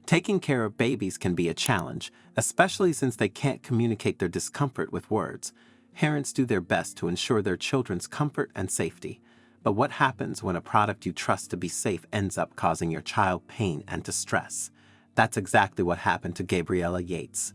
Taking care of babies can be a challenge, especially since they can't communicate their discomfort with words. Parents do their best to ensure their children's comfort and safety. But what happens when a product you trust to be safe ends up causing your child pain and distress? That's exactly what happened to Gabriella Yates.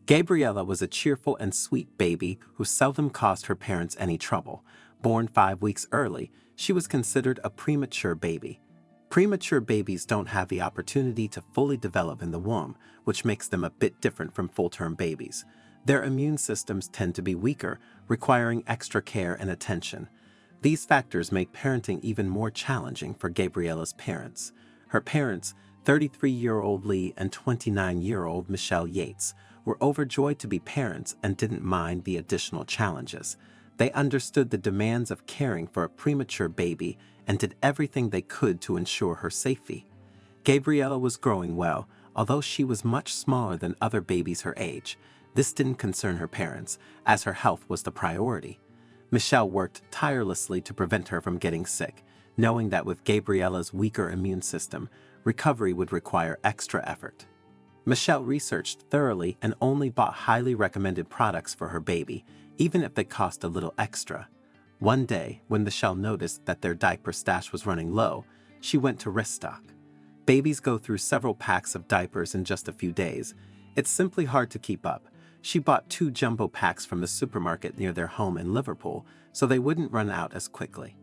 Gabriella was a cheerful and sweet baby who seldom caused her parents any trouble. Born 5 weeks early, she was considered a premature baby. Premature babies don't have the opportunity to fully develop in the womb, which makes them a bit different from full-term babies. Their immune systems tend to be weaker, requiring extra care and attention. These factors make parenting even more challenging for Gabriella's parents. Her parents, 33-year-old Lee and 29-year-old Michelle Yates, were overjoyed to be parents and didn't mind the additional challenges. They understood the demands of caring for a premature baby and did everything they could to ensure her safety. Gabriella was growing well, although she was much smaller than other babies her age. This didn't concern her parents, as her health was the priority. Michelle worked tirelessly to prevent her from getting sick, knowing that with Gabriella's weaker immune system, recovery would require extra effort. Michelle researched thoroughly and only bought highly recommended products for her baby, even if they cost a little extra. One day, when Michelle noticed that their diaper stash was running low, she went to restock. Babies go through several packs of diapers in just a few days. It's simply hard to keep up. She bought 2 jumbo packs from the supermarket near their home in Liverpool, so they wouldn't run out as quickly.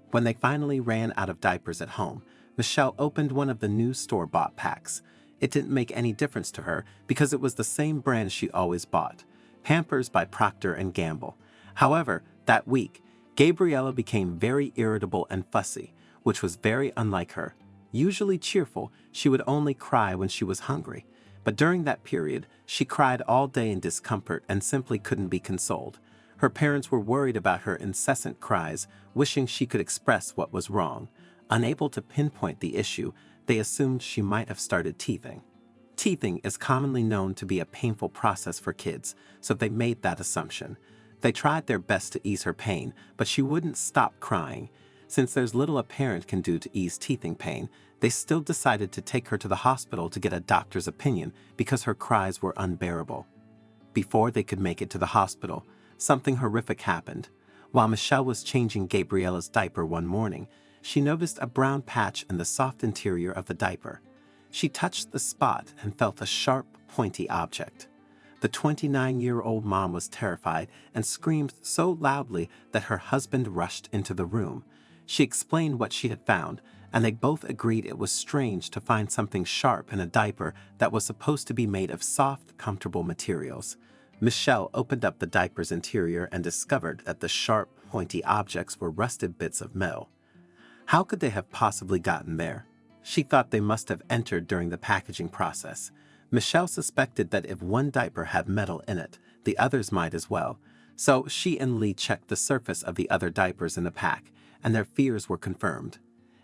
When they finally ran out of diapers at home, Michelle opened one of the new store-bought packs. It didn't make any difference to her because it was the same brand she always bought, Pampers by Procter & Gamble. However, that week, Gabriella became very irritable and fussy, which was very unlike her. Usually cheerful, she would only cry when she was hungry. But during that period, she cried all day in discomfort and simply couldn't be consoled. Her parents were worried about her incessant cries, wishing she could express what was wrong. Unable to pinpoint the issue, they assumed she might have started teething. Teething is commonly known to be a painful process for kids, so they made that assumption. They tried their best to ease her pain, but she wouldn't stop crying. Since there's little a parent can do to ease teething pain, they still decided to take her to the hospital to get a doctor's opinion because her cries were unbearable. Before they could make it to the hospital, something horrific happened. While Michelle was changing Gabriella's diaper one morning, she noticed a brown patch in the soft interior of the diaper. She touched the spot and felt a sharp, pointy object. The 29-year-old mom was terrified and screamed so loudly that her husband rushed into the room. She explained what she had found, and they both agreed it was strange to find something sharp in a diaper that was supposed to be made of soft, comfortable materials. Michelle opened up the diaper's interior and discovered that the sharp, pointy objects were rusted bits of metal. How could they have possibly gotten there? She thought they must have entered during the packaging process. Michelle suspected that if one diaper had metal in it, the others might as well. So she and Lee checked the surface of the other diapers in the pack, and their fears were confirmed.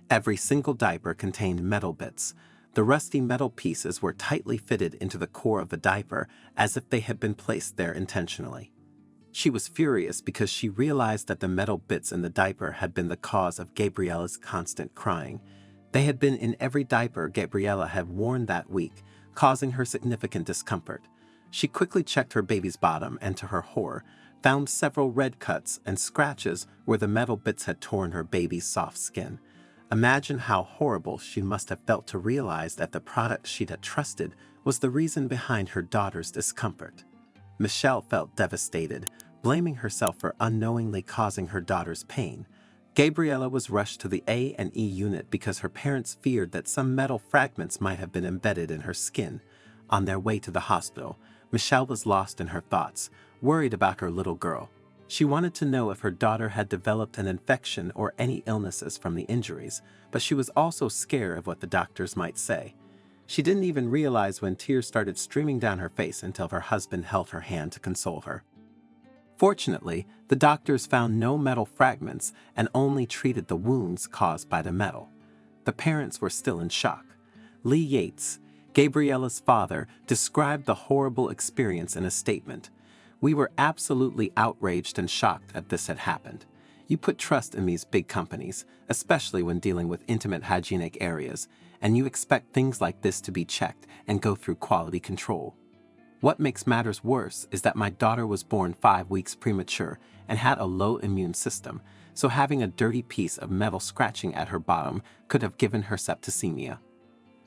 Every single diaper contained metal bits. The rusty metal pieces were tightly fitted into the core of the diaper as if they had been placed there intentionally. She was furious because she realized that the metal bits in the diaper had been the cause of Gabriella's constant crying. They had been in every diaper Gabriella had worn that week, causing her significant discomfort. She quickly checked her baby's bottom and, to her horror, found several red cuts and scratches where the metal bits had torn her baby's soft skin. Imagine how horrible she must have felt to realize that the product she'd had trusted was the reason behind her daughter's discomfort. Michelle felt devastated, blaming herself for unknowingly causing her daughter's pain. Gabriella was rushed to the A&E unit because her parents feared that some metal fragments might have been embedded in her skin. On their way to the hospital, Michelle was lost in her thoughts, worried about her little girl. She wanted to know if her daughter had developed an infection or any illnesses from the injuries, but she was also scared of what the doctors might say. She didn't even realize when tears started streaming down her face until her husband held her hand to console her. Fortunately, the doctors found no metal fragments and only treated the wounds caused by the metal. The parents were still in shock. Lee Yates, Gabriella's father described the horrible experience in a statement. "We were absolutely outraged and shocked that this had happened. You put trust in these big companies, especially when dealing with intimate hygienic areas, and you expect things like this to be checked and go through quality control. What makes matters worse is that my daughter was born 5 weeks premature and had a low immune system, so having a dirty piece of metal scratching at her bottom could have given her septicemia."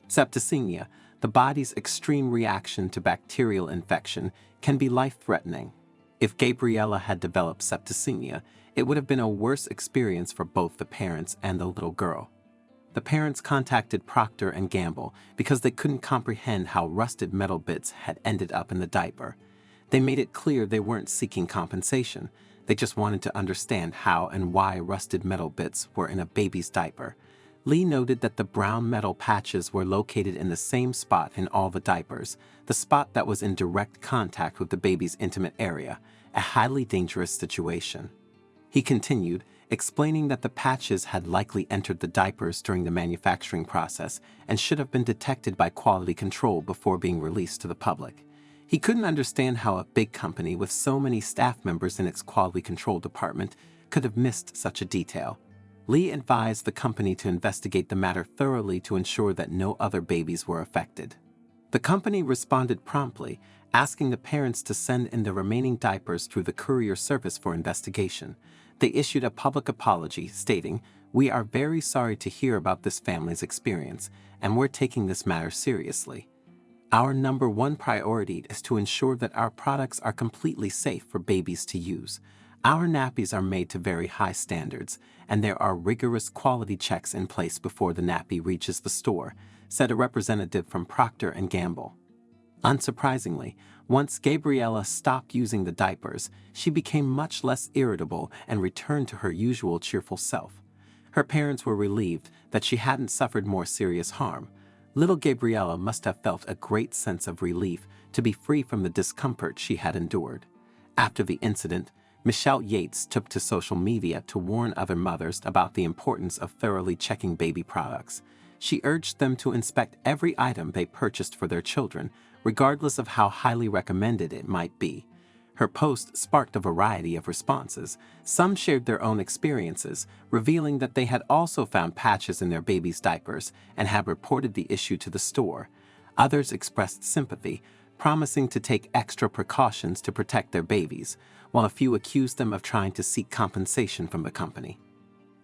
Septicemia, the body's extreme reaction to bacterial infection, can be life-threatening. If Gabriella had developed septicemia, it would have been a worse experience for both the parents and the little girl. The parents contacted Procter & Gamble because they couldn't comprehend how rusted metal bits had ended up in the diaper. They made it clear they weren't seeking compensation. They just wanted to understand how and why rusted metal bits were in a baby's diaper. Lee noted that the brown metal patches were located in the same spot in all the diapers, the spot that was in direct contact with the baby's intimate area, a highly dangerous situation. He continued, explaining that the patches had likely entered the diapers during the manufacturing process and should have been detected by quality control before being released to the public. He couldn't understand how a big company with so many staff members in its quality control department could have missed such a detail. Lee advised the company to investigate the matter thoroughly to ensure that no other babies were affected. The company responded promptly, asking the parents to send in the remaining diapers through the courier service for investigation. They issued a public apology, stating, "We are very sorry to hear about this family's experience, and we're taking this matter seriously. Our number one priority is to ensure that our products are completely safe for babies to use. Our nappies are made to very high standards, and there are rigorous quality checks in place before the nappy reaches the store," said a representative from Procter & Gamble. Unsurprisingly, once Gabriella stopped using the diapers, she became much less irritable and returned to her usual cheerful self. Her parents were relieved that she hadn't suffered more serious harm. Little Gabriella must have felt a great sense of relief to be free from the discomfort she had endured. After the incident, Michelle Yates took to social media to warn other mothers about the importance of thoroughly checking baby products. She urged them to inspect every item they purchased for their children, regardless of how highly recommended it might be. Her post sparked a variety of responses. Some shared their own experiences, revealing that they had also found patches in their babies' diapers and had reported the issue to the store. Others expressed sympathy, promising to take extra precautions to protect their babies, while a few accused them of trying to seek compensation from the company.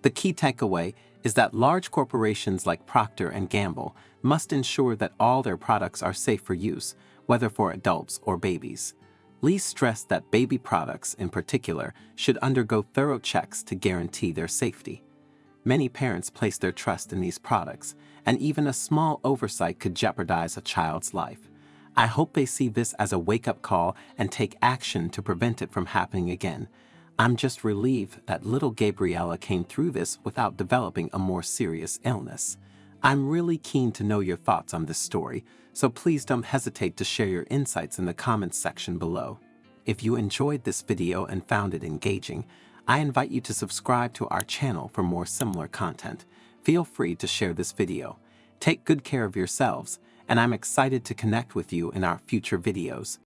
The key takeaway is that large corporations like Procter & Gamble must ensure that all their products are safe for use, whether for adults or babies. Lee stressed that baby products, in particular, should undergo thorough checks to guarantee their safety. Many parents place their trust in these products, and even a small oversight could jeopardize a child's life. I hope they see this as a wake-up call and take action to prevent it from happening again. I'm just relieved that little Gabriella came through this without developing a more serious illness. I'm really keen to know your thoughts on this story, so please don't hesitate to share your insights in the comments section below. If you enjoyed this video and found it engaging, I invite you to subscribe to our channel for more similar content. Feel free to share this video. Take good care of yourselves, and I'm excited to connect with you in our future videos.